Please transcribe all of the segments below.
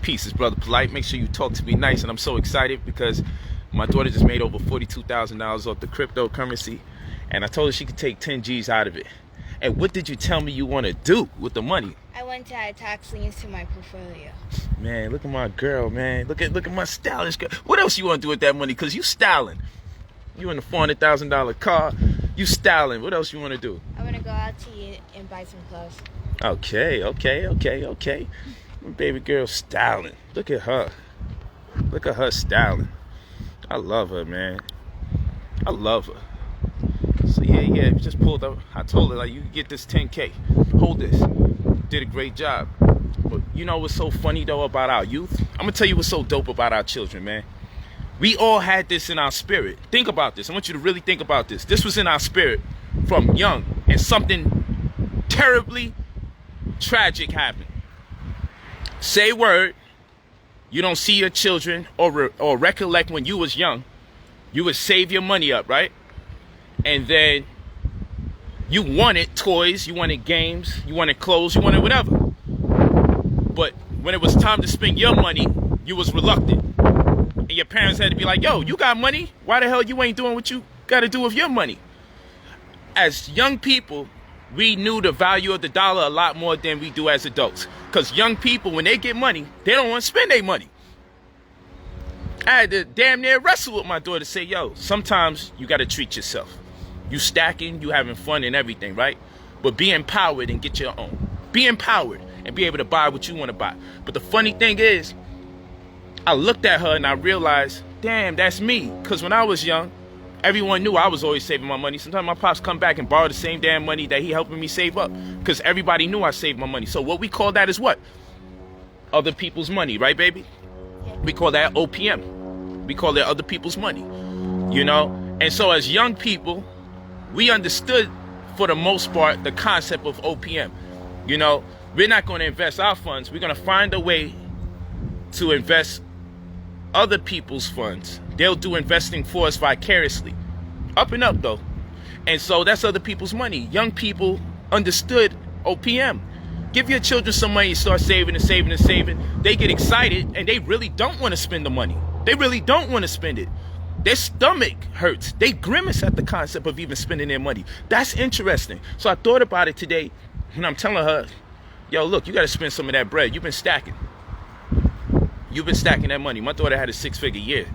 Peace, it's Brother Polight. Make sure you talk to me nice. And I'm so excited because my daughter just made over $42,000 off the cryptocurrency. And I told her she could take 10 G's out of it. And what did you tell me you want to do with the money? I want to add tax liens to my portfolio. Man, look at my girl, man. Look at my stylish girl. What else you want to do with that money? Because you styling. You in a $400,000 car. You styling. What else you want to do? I want to go out to eat and buy some clothes. Okay. My baby girl styling. Look at her. Look at her styling. I love her, man. I love her. So yeah, just pulled up. I told her, like, you can get this 10K. Hold this. Did a great job. But you know what's so funny, though, about our youth? I'm going to tell you what's so dope about our children, man. We all had this in our spirit. Think about this. I want you to really think about this. This was in our spirit from young. And something terribly tragic happened. Say a word. You don't see your children or recollect when you was young. You would save your money up, right? And then you wanted toys, you wanted games, you wanted clothes, you wanted whatever. But when it was time to spend your money, you was reluctant. And your parents had to be like, yo, you got money? Why the hell you ain't doing what you got to do with your money? As young people, we knew the value of the dollar a lot more than we do as adults. Because young people, when they get money, they don't want to spend their money. I had to damn near wrestle with my daughter to say, yo, sometimes you got to treat yourself. You stacking, you having fun and everything, right? But be empowered and get your own. Be empowered and be able to buy what you want to buy. But the funny thing is, I looked at her and I realized, damn, that's me. Because when I was young, everyone knew I was always saving my money. Sometimes my pops come back and borrow the same damn money that he helping me save up. Because everybody knew I saved my money. So what we call that is what? Other people's money, right, baby? We call that OPM. We call that other people's money. You know? And so as young people, we understood, for the most part, the concept of OPM. You know, we're not going to invest our funds. We're going to find a way to invest other people's funds. They'll do investing for us vicariously. Up and up, though. And so that's other people's money. Young people understood OPM. Give your children some money, start saving and saving and saving. They get excited, and they really don't want to spend the money. They really don't want to spend it. Their stomach hurts. They grimace at the concept of even spending their money. That's interesting. So I thought about it today, and I'm telling her, yo, look, you got to spend some of that bread. You've been stacking. You've been stacking that money. My daughter had a 6-figure year.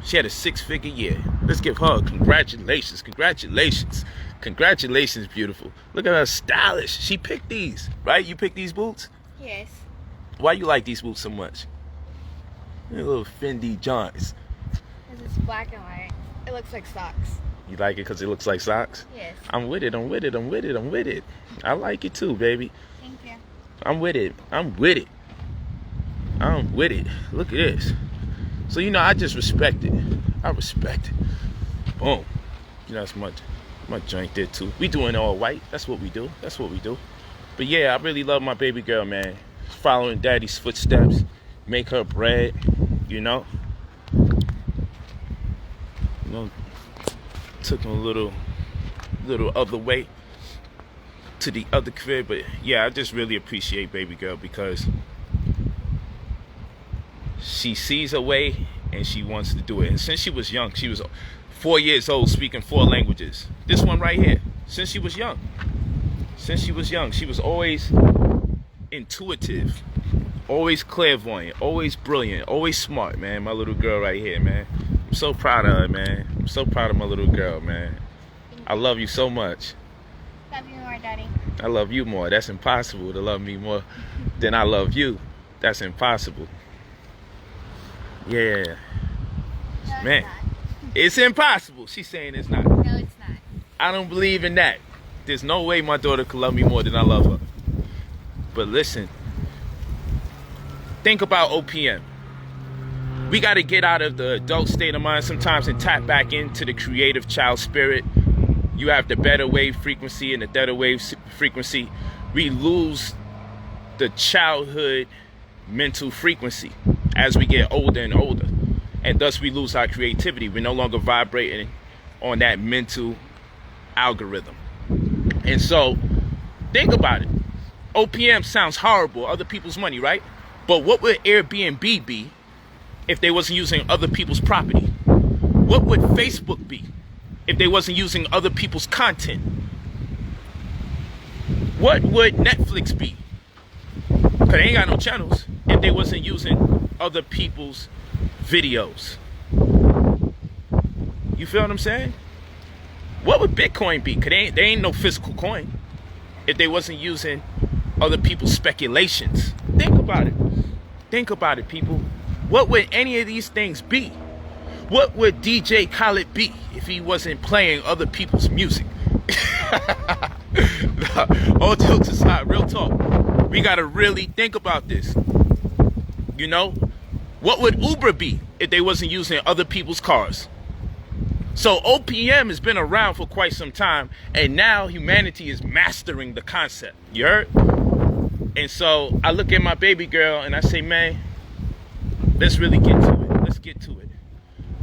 She had a 6-figure year. Let's give her congratulations. Congratulations. Congratulations, beautiful. Look at her, stylish. She picked these, right? You picked these boots? Yes. Why you like these boots so much? They're little Fendi Johns. Because it's black and white. It looks like socks. You like it because it looks like socks? Yes. I'm with it. I like it too, baby. Thank you. I'm with it. Look at this. So, you know, I just respect it. I respect it. Boom. You know, that's my joint there too. We doing all white. That's what we do. But yeah, I really love my baby girl, man. Following daddy's footsteps. Make her bread, you know. Took him a little other way to the other crib. But yeah, I just really appreciate baby girl because she sees a way and she wants to do it. And since she was young, she was 4 years old, speaking 4 languages. This one right here, since she was young, she was always intuitive, always clairvoyant, always brilliant, always smart, man. My little girl right here, man. I'm so proud of her, man. I'm so proud of my little girl, man. I love you so much. Love you more, Daddy. I love you more. That's impossible to love me more than I love you. That's impossible. Yeah. No, Man. It's It's impossible. She's saying it's not. not. No, it's not. I don't believe in that. There's no way my daughter could love me more than I love her. But listen. Think about OPM. We got to get out of the adult state of mind sometimes and tap back into the creative child spirit. You have the beta wave frequency and the theta wave frequency. We lose the childhood mental frequency as we get older and older. And thus we lose our creativity. We're no longer vibrating on that mental algorithm. And so, think about it. OPM sounds horrible. Other people's money, right? But what would Airbnb be if they wasn't using other people's property? What would Facebook be if they wasn't using other people's content? What would Netflix be? Because they ain't got no channels if they wasn't using other people's videos. You feel what I'm saying? What would Bitcoin be? Because they ain't no physical coin if they wasn't using other people's speculations. Think about it. Think about it, people. What would any of these things be? What would DJ Khaled be if he wasn't playing other people's music? All jokes aside, real talk. We gotta really think about this. You know? What would Uber be if they wasn't using other people's cars? So OPM has been around for quite some time, and now humanity is mastering the concept. You heard? And so I look at my baby girl and I say, man, let's really get to it. Let's get to it.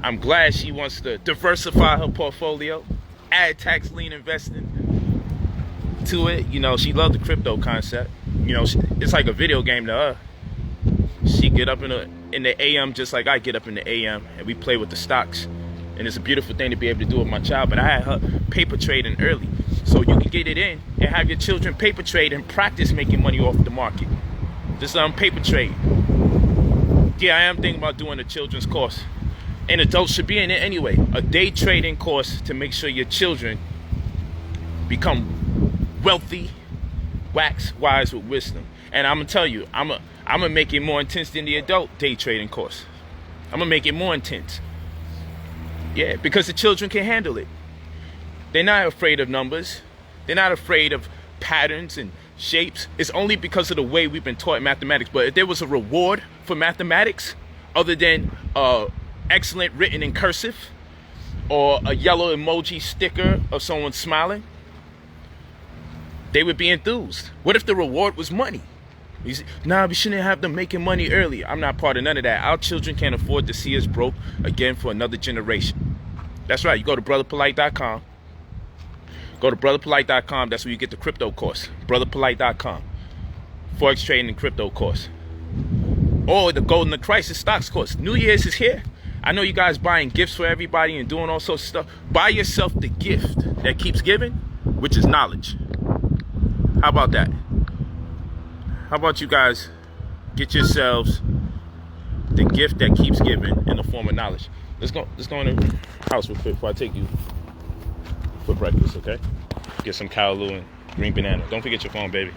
I'm glad she wants to diversify her portfolio, add tax lien investing to it. You know, she loved the crypto concept. You know, it's like a video game to her. She get up in the AM just like I get up in the AM, and we play with the stocks. And it's a beautiful thing to be able to do with my child. But I had her paper trading early, so you can get it in and have your children paper trade and practice making money off the market. Just paper trade. Yeah, I am thinking about doing a children's course, and adults should be in it anyway. A day trading course to make sure your children become wealthy, wax wise with wisdom. And I'm gonna tell you, I'm gonna make it more intense than the adult day trading course. I'm gonna make it more intense. Yeah, because the children can handle it. They're not afraid of numbers. They're not afraid of patterns and shapes. It's only because of the way we've been taught mathematics. But if there was a reward for mathematics other than excellent written in cursive or a yellow emoji sticker of someone smiling, they would be enthused. What if the reward was money? Nah, we shouldn't have them making money early. I'm not part of none of that. Our children can't afford to see us broke again for another generation. That's right. You go to brotherpolight.com. Go to brotherpolight.com. That's where you get the crypto course. brotherpolight.com. Forex trading and crypto course. Or the Golden the Crisis stocks course. New Year's is here. I know you guys buying gifts for everybody and doing all sorts of stuff. Buy yourself the gift that keeps giving, which is knowledge. How about that? How about you guys get yourselves the gift that keeps giving in the form of knowledge? Let's go in the house real quick before I take you for breakfast, okay? Get some callaloo and green banana. Don't forget your phone, baby.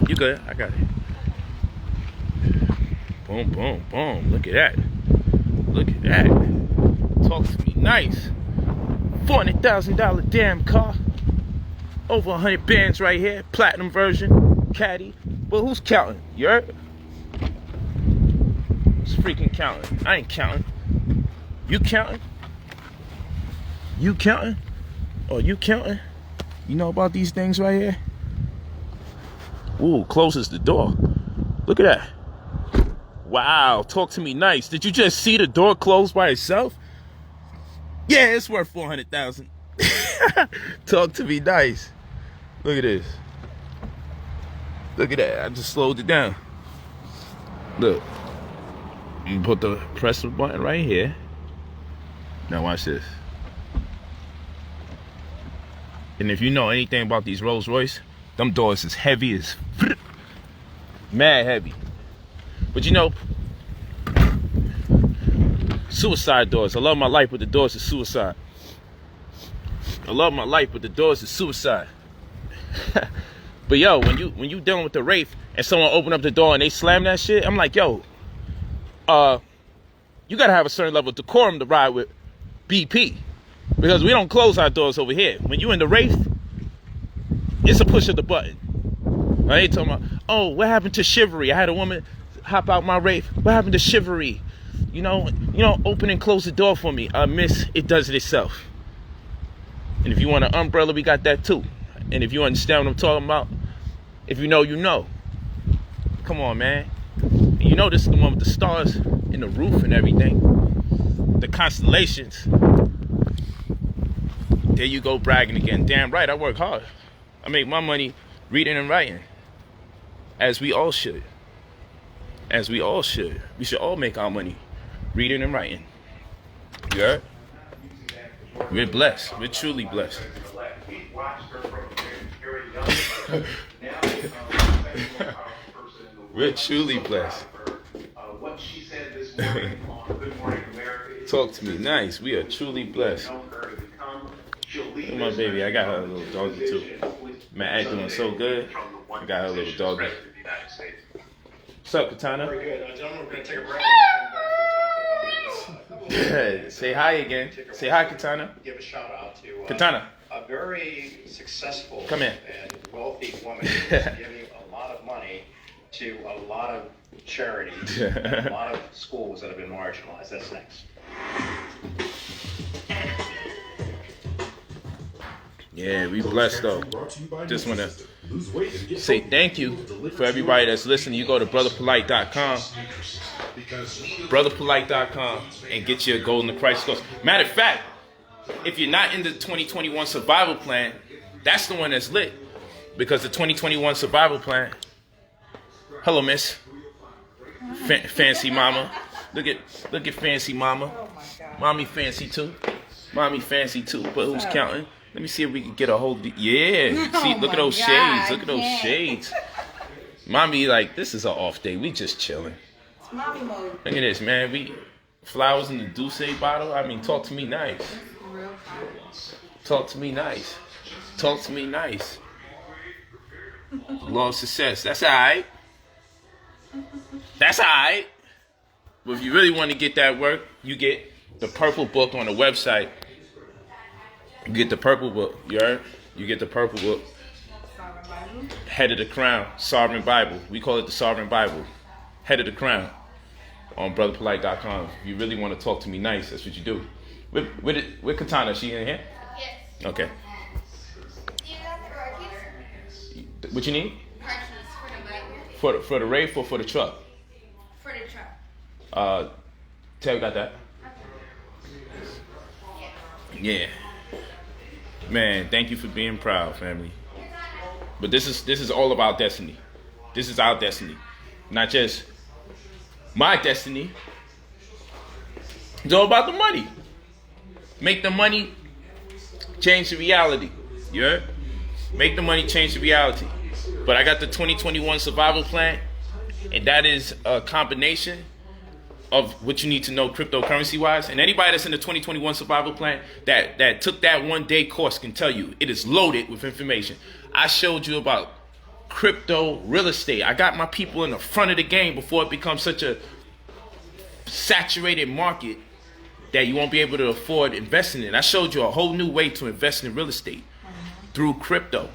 You good? I got it. Boom, boom, boom. Look at that. Look at that. Talk to me nice. $400,000 damn car. Over 100 bands right here. Platinum version. Caddy. But who's counting? You heard? Who's freaking counting? I ain't counting. You counting? You counting? Oh, you counting? You know about these things right here? Ooh, closes the door. Look at that. Wow, talk to me nice. Did you just see the door close by itself? Yeah, it's worth $400,000. Talk to me nice. Look at this. Look at that. I just slowed it down. Look. I'm gonna press the button right here. Now watch this. And if you know anything about these Rolls Royce, them doors is heavy as mad heavy. But you know, suicide doors. I love my life, but the doors is suicide. I love my life, but the doors is suicide. But yo, when you dealing with the Wraith and someone open up the door and they slam that shit, I'm like, yo, you gotta have a certain level of decorum to ride with BP. Because we don't close our doors over here. When you in the Wraith, it's a push of the button. I ain't talking about, oh, what happened to chivalry? I had a woman hop out my Wraith. What happened to chivalry? You know, open and close the door for me. Miss, it does it itself. And if you want an umbrella, we got that too. And if you understand what I'm talking about, if you know, you know. Come on, man. And you know this is the one with the stars in the roof and everything. The constellations. There you go bragging again. Damn right, I work hard. I make my money reading and writing, as we all should. As we all should. We should all make our money reading and writing. You heard? We're blessed. We're truly blessed. We're truly blessed. Talk to me nice. We are truly blessed. Look at my baby. I got her a little doggy too. Man, doing so good. I got her a little doggy. What's up, Katana? Very good. Gentlemen, we're going to take a break and come back. Say hi again. Say hi, Katana. Give a shout out to Katana. a very successful Come in. and wealthy woman who's giving a lot of money to a lot of charities and a lot of schools that have been marginalized. That's next. Yeah, we blessed though. Just want to say thank you for everybody that's listening. You go to brotherpolight.com, brotherpolight.com, and get your golden Christ course. Matter of fact, if you're not in the 2021 survival plan, that's the one that's lit. Because the 2021 survival plan, hello miss, fancy mama. Look at fancy mama. Mommy fancy too. Mommy fancy too. But who's counting? Let me see if we can get a hold of yeah. See, look at those shades. Look at those shades. Mommy, like, this is an off day. We just chilling. It's mommy mode. Look at this, man. We flowers in the Douce bottle. I mean, talk to me nice. Talk to me nice. Talk to me nice. Law of success. That's all right. That's all right. But if you really want to get that work, you get the purple book on the website. You get the purple book. You heard? You get the purple book. Head of the Crown. Sovereign Bible. We call it the Sovereign Bible. Head of the Crown. On brotherpolight.com. If you really want to talk to me nice, that's what you do. With Katana, she in here? Yes. Okay. You got the car keys? What you need? Car keys for the bike. For the Wraith or for the truck? For the truck. Taylor got that? Yeah. Man, thank you for being proud, family. But this is all about destiny. This is our destiny. Not just my destiny. It's all about the money. Make the money change the reality. You heard? Make the money change the reality. But I got the 2021 survival plan, and that is a combination of what you need to know cryptocurrency wise. And anybody that's in the 2021 survival plan that took that 1-day course can tell you it is loaded with information. I showed you about crypto real estate. I got my people in the front of the game before it becomes such a saturated market that you won't be able to afford investing in. I showed you a whole new way to invest in real estate through crypto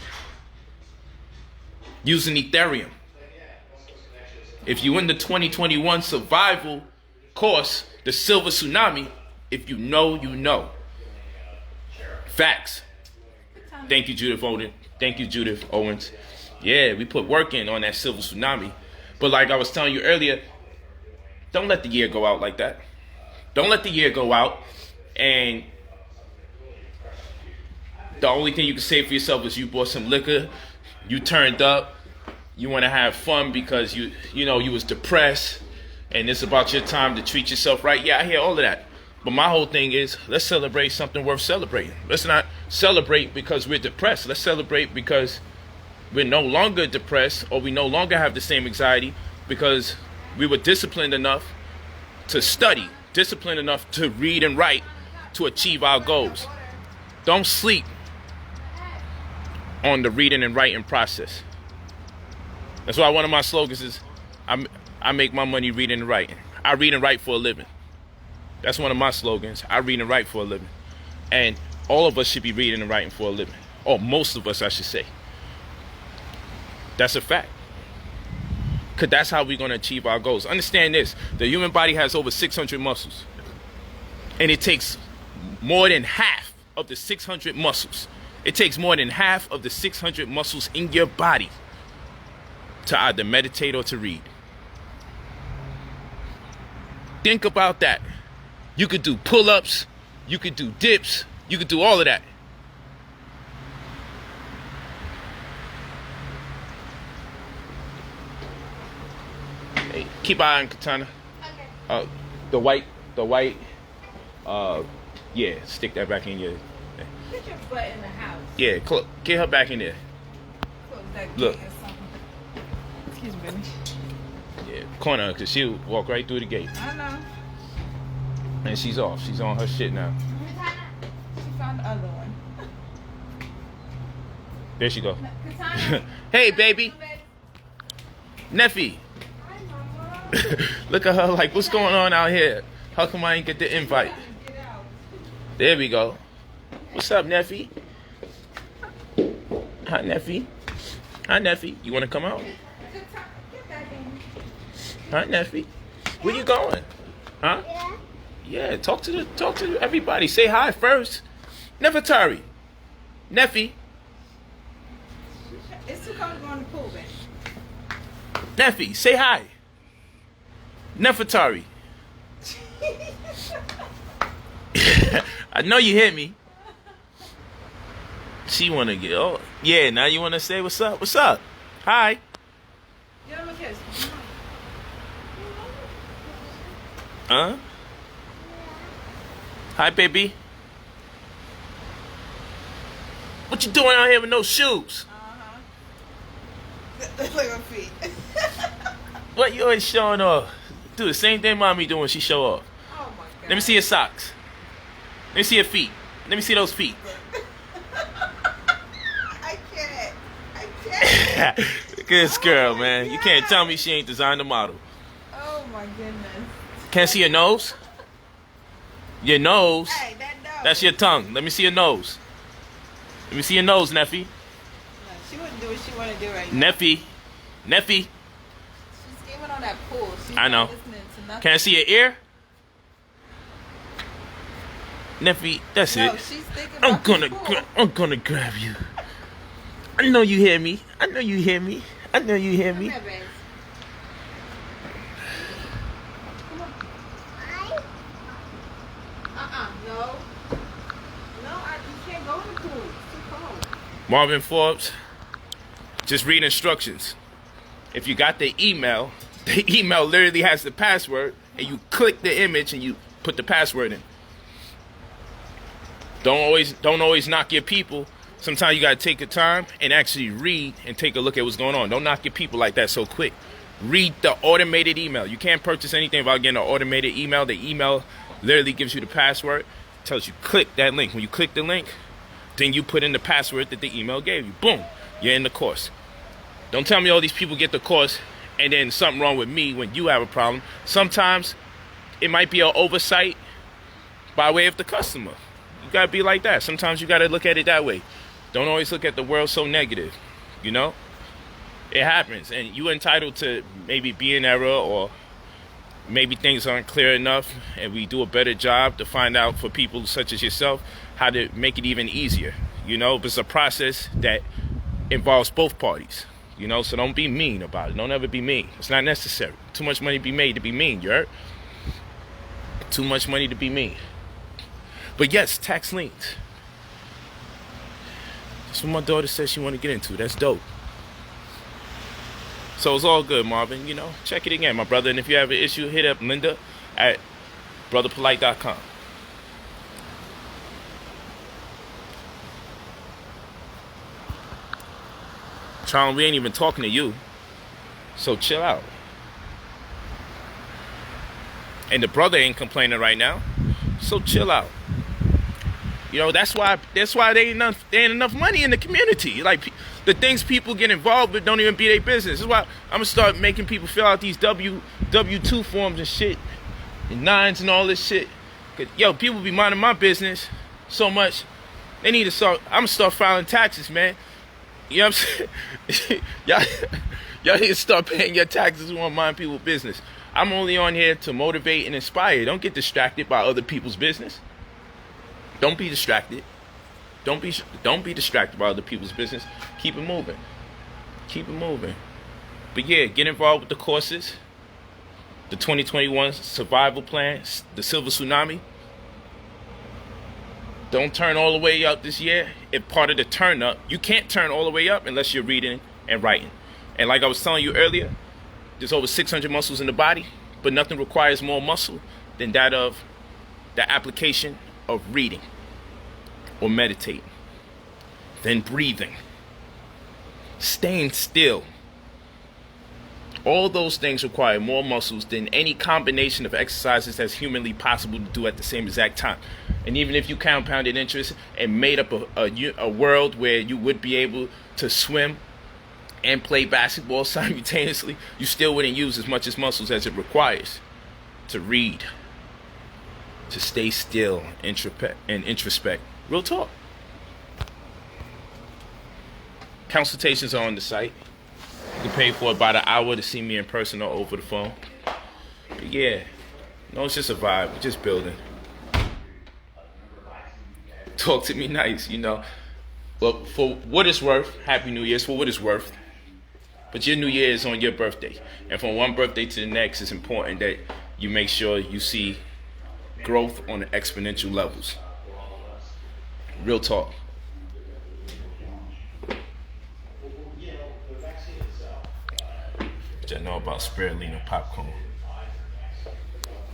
using Ethereum. If you in the 2021 survival course, the silver tsunami, if you know, you know. Facts. Thank you, Judith Owens. Thank you, Judith Owens. Yeah, we put work in on that silver tsunami. But like I was telling you earlier, don't let the year go out like that. Don't let the year go out and the only thing you can say for yourself is you bought some liquor, you turned up, you want to have fun because you was depressed, and it's about your time to treat yourself right. Yeah, I hear all of that. But my whole thing is, let's celebrate something worth celebrating. Let's not celebrate because we're depressed. Let's celebrate because we're no longer depressed or we no longer have the same anxiety because we were disciplined enough to study, disciplined enough to read and write to achieve our goals. Don't sleep on the reading and writing process. That's why one of my slogans is, I make my money reading and writing. I read and write for a living. That's one of my slogans. I read and write for a living. And all of us should be reading and writing for a living. Or most of us, I should say. That's a fact. Because that's how we're going to achieve our goals. Understand this. The human body has over 600 muscles. And it takes more than half of the 600 muscles. It takes more than half of the 600 muscles in your body to either meditate or to read. Think about that. You could do pull-ups, you could do dips, you could do all of that. Hey, keep an eye on Katana. Okay. The white, yeah, stick that back in your. Put your butt in the house. Yeah, get her back in there. Close that Look. gate or something. Excuse me, baby. Yeah, corner, because she'll walk right through the gate. I know. And she's off. She's on her shit now. She found the other one. There she go. Katana. Hey, baby. Neffy. Look at her like, what's going on out here? How come I ain't get the invite? Get out. There we go. What's up, Neffy? Hi, Neffy. Hi, Neffy. You want to come out? Katana, get back in. Hi, Neffy. Where you going? Huh? Yeah, talk to everybody. Say hi first. Nefertari. Neffy. It's too cold to go in the pool, baby. Neffy, say hi. Nefertari. I know you hear me. She wanna get yeah, now you wanna say what's up? What's up? Hi. Give him a kiss. Huh? Hi, baby. What you doing out here with no shoes? Look at her feet. What you always showing off? Do the same thing mommy doing when she show off. Oh my god. Let me see your socks. Let me see your feet. Let me see those feet. I can't. Look at this girl, man. You can't tell me she ain't designed a model. Oh my goodness. Can't see your nose? Your nose? Hey, that nose. That's your tongue. Let me see your nose. Let me see your nose, Neffy. No, she wouldn't do what she want to do right now. Neffy. Neffy. She's giving on that pool. She's I know. not listening to nothing. Can I see your ear? Neffy, that's No, it. she's thinking I'm about gonna the pool. I'm gonna grab you. I know you hear me. I know you hear me. I know you hear Come me. here, babes. No. No, you can't go in the pool. It's too cold. Marvin Forbes, just read instructions. If you got the email literally has the password, and you click the image and you put the password in. Don't always knock your people. Sometimes you gotta take your time and actually read and take a look at what's going on. Don't knock your people like that so quick. Read the automated email. You can't purchase anything without getting an automated email. The email literally gives you the password, tells you click that link. When you click the link, then you put in the password that the email gave you. Boom, you're in the course. Don't tell me all these people get the course and then something wrong with me when you have a problem. Sometimes it might be an oversight by way of the customer. You gotta be like that. Sometimes you gotta look at it that way. Don't always look at the world so negative, you know? It happens, and you're entitled to maybe be in error, or maybe things aren't clear enough, and we do a better job to find out for people such as yourself how to make it even easier, you know? But it's a process that involves both parties, you know? So don't be mean about it. Don't ever be mean. It's not necessary. Too much money to be made to be mean, you heard? Too much money to be mean. But yes, tax liens. That's what my daughter says she want to get into. That's dope. So it's all good, Marvin. You know, check it again, my brother. And if you have an issue, hit up Linda at brotherpolight.com. Charles, we ain't even talking to you. So chill out. And the brother ain't complaining right now. So chill out. You know, that's why there ain't enough money in the community. Like, the things people get involved with don't even be their business. This is why I'm gonna start making people fill out these W-2 forms and shit, and 9s and all this shit. 'Cause, yo, people be minding my business so much. They need to start. I'm gonna start filing taxes, man. You know what I'm saying? y'all need to start paying your taxes who want to mind people's business. I'm only on here to motivate and inspire. Don't get distracted by other people's business. Don't be distracted. Don't be distracted by other people's business. Keep it moving. Keep it moving. But yeah, get involved with the courses. The 2021 survival plan, the silver tsunami. Don't turn all the way up this year. If part of the turn up, you can't turn all the way up unless you're reading and writing. And like I was telling you earlier, there's over 600 muscles in the body, but nothing requires more muscle than that of the application of reading or meditating, then breathing, staying still. All those things require more muscles than any combination of exercises that's humanly possible to do at the same exact time. And even if you compounded interest and made up a world where you would be able to swim and play basketball simultaneously, you still wouldn't use as much as muscles as it requires to read, to stay still, and introspect. Real talk. Consultations are on the site. You can pay for about an hour to see me in person or over the phone. But yeah, no, it's just a vibe. We're just building. Talk to me nice, you know. Well, for what it's worth, Happy New Year's for what it's worth. But your New Year is on your birthday. And from one birthday to the next, it's important that you make sure you see growth on exponential levels. Real talk. What y'all know about spirulina popcorn?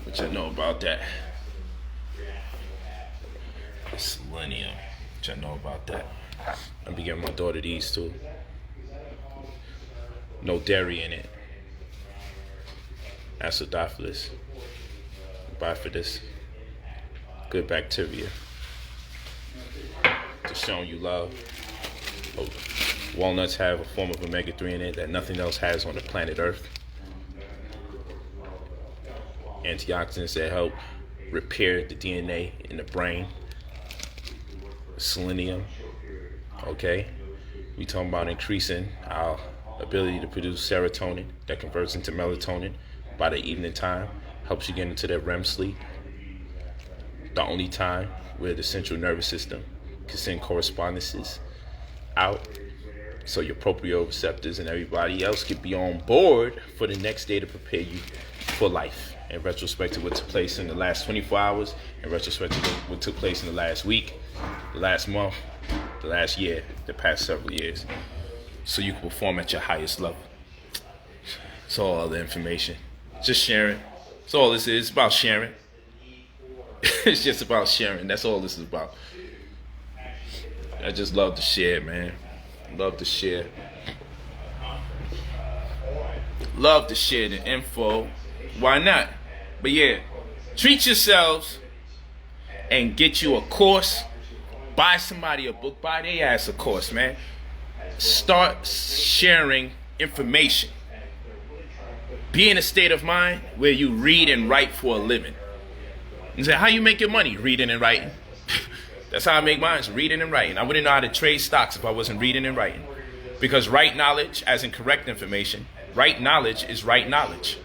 What y'all know about that? Selenium. What y'all know about that? I'm be giving my daughter these too. No dairy in it. Acidophilus. Bifidus. Good bacteria. Just showing you love. Oh, walnuts have a form of omega-3 in it that nothing else has on the planet Earth. Antioxidants that help repair the DNA in the brain. Selenium. Okay? We talking about increasing our ability to produce serotonin that converts into melatonin by the evening time. Helps you get into that REM sleep. The only time where the central nervous system can send correspondences out so your proprioceptors and everybody else can be on board for the next day to prepare you for life. In retrospect to what took place in the last 24 hours, in retrospect to what took place in the last week, the last month, the last year, the past several years, so you can perform at your highest level. It's all the information. Just sharing. That's all this is. It's about sharing. It's just about sharing. That's all this is about. I just love to share, man. Love to share. Love to share the info. Why not? But yeah, treat yourselves and get you a course. Buy somebody a book. Buy their ass a course, man. Start sharing information. Be in a state of mind where you read and write for a living. And say, how you make your money? Reading and writing. That's how I make mine, reading and writing. I wouldn't know how to trade stocks if I wasn't reading and writing. Because right knowledge, as in correct information, right knowledge is right knowledge.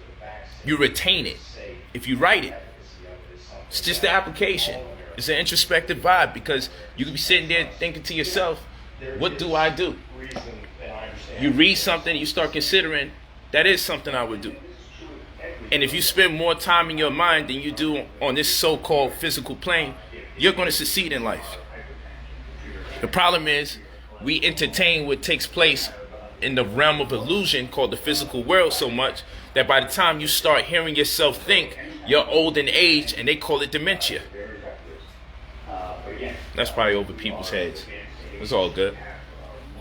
You retain it if you write it. It's just the application. It's an introspective vibe because you could be sitting there thinking to yourself, what do I do? You read something, you start considering, that is something I would do. And if you spend more time in your mind than you do on this so-called physical plane, you're going to succeed in life. The problem is we entertain what takes place in the realm of illusion called the physical world so much that by the time you start hearing yourself think, you're old in age and they call it dementia. That's probably over people's heads. It's all good.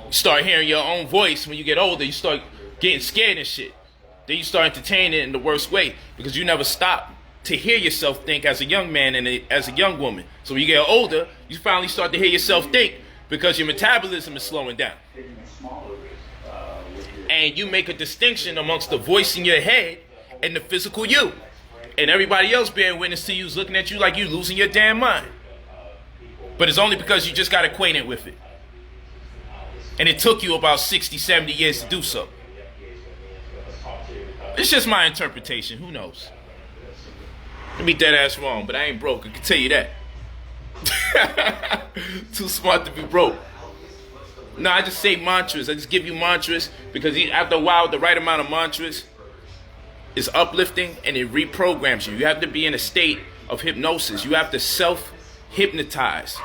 You start hearing your own voice when you get older, you start getting scared and shit. Then you start entertaining it in the worst way because you never stop to hear yourself think as a young man and as a young woman. So when you get older, you finally start to hear yourself think because your metabolism is slowing down. And you make a distinction amongst the voice in your head and the physical you. And everybody else bearing witness to you is looking at you like you losing your damn mind. But it's only because you just got acquainted with it. And it took you about 60, 70 years to do so. It's just my interpretation. Who knows? Let me dead ass wrong, but I ain't broke. I can tell you that. Too smart to be broke. No, I just say mantras. I just give you mantras because after a while, the right amount of mantras is uplifting and it reprograms you. You have to be in a state of hypnosis. You have to self-hypnotize.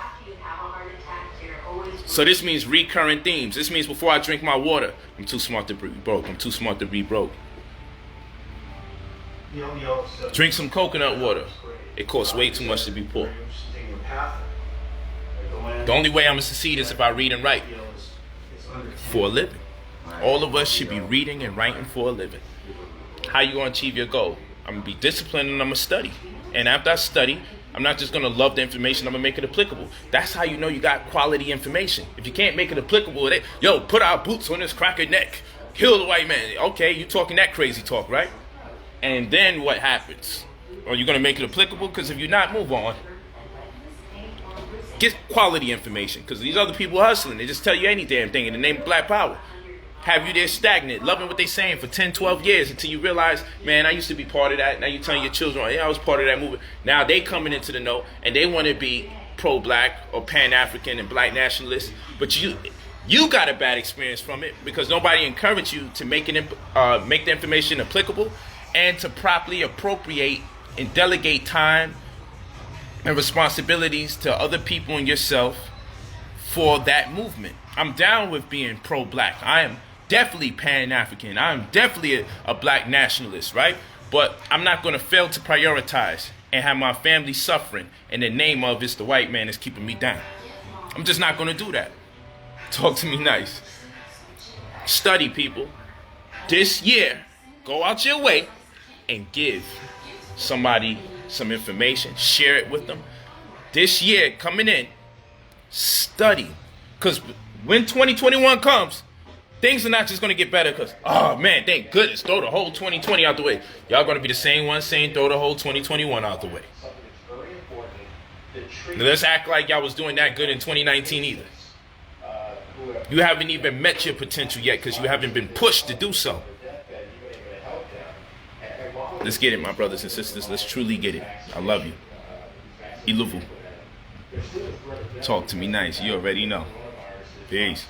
So this means recurring themes. This means before I drink my water, I'm too smart to be broke. I'm too smart to be broke. Drink some coconut water. It costs way too much to be poor. The only way I'm going to succeed is if I read and write for a living. All of us should be reading and writing for a living. How you going to achieve your goal? I'm going to be disciplined and I'm going to study. And after I study, I'm not just going to love the information, I'm going to make it applicable. That's how you know you got quality information. If you can't make it applicable, yo, put our boots on this cracker neck. Kill the white man. Okay, you talking that crazy talk, right? And then what happens? Are you going to make it applicable? Because if you're not, move on. Get quality information. Because these other people hustling, they just tell you any damn thing in the name of black power. Have you there stagnant, loving what they saying for 10, 12 years until you realize, man, I used to be part of that. Now you're telling your children, yeah, I was part of that movement. Now they coming into the know and they want to be pro-black or pan-African and black nationalists. But you got a bad experience from it because nobody encouraged you to make the information applicable and to properly appropriate and delegate time and responsibilities to other people and yourself for that movement. I'm down with being pro-black. I am definitely pan-African. I'm definitely a black nationalist, right? But I'm not going to fail to prioritize and have my family suffering in the name of it's the white man that's keeping me down. I'm just not going to do that. Talk to me nice. Study, people. This year, go out your way and give somebody some information. Share it with them. This year, coming in, study. Because when 2021 comes, things are not just going to get better because, oh man, thank goodness, throw the whole 2020 out the way. Y'all going to be the same ones saying throw the whole 2021 out the way. Now, let's act like y'all was doing that good in 2019 either. You haven't even met your potential yet because you haven't been pushed to do so. Let's get it, my brothers and sisters. Let's truly get it. I love you. Iluvu. Talk to me nice. You already know. Peace.